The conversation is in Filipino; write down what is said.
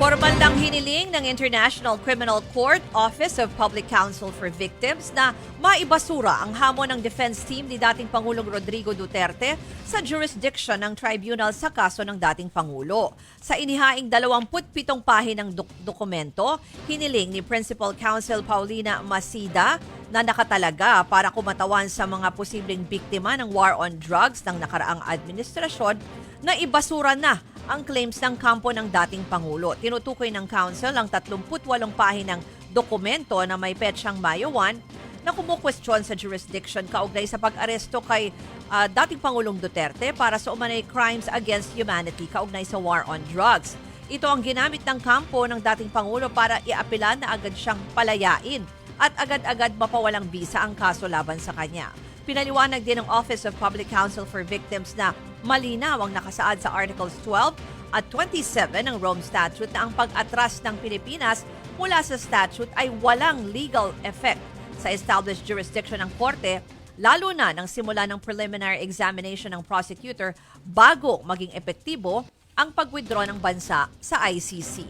Formal lang hiniling ng International Criminal Court Office of Public Counsel for Victims na maibasura ang hamon ng defense team ni dating Pangulong Rodrigo Duterte sa jurisdiction ng tribunal sa kaso ng dating Pangulo. Sa inihaing 27 pahinang dokumento, hiniling ni Principal Counsel Paulina Masida na nakatalaga para kumatawan sa mga posibleng biktima ng war on drugs ng nakaraang administrasyon na ibasura na ang claims ng kampo ng dating Pangulo. Tinutukoy ng Council ang 38 pahinang dokumento na may petsang Mayo 1 na kumukwestiyon sa jurisdiction kaugnay sa pag-aresto kay dating Pangulong Duterte para sa umanay crimes against humanity kaugnay sa war on drugs. Ito ang ginamit ng kampo ng dating Pangulo para iapilan na agad siyang palayain at agad-agad mapawalang bisa ang kaso laban sa kanya. Pinaliwanag din ng Office of Public Counsel for Victims na malinaw ang nakasaad sa Articles 12 at 27 ng Rome Statute na ang pag-atras ng Pilipinas mula sa statute ay walang legal effect sa established jurisdiction ng korte, lalo na nang simula ng preliminary examination ng prosecutor bago maging epektibo ang pag-withdraw ng bansa sa ICC.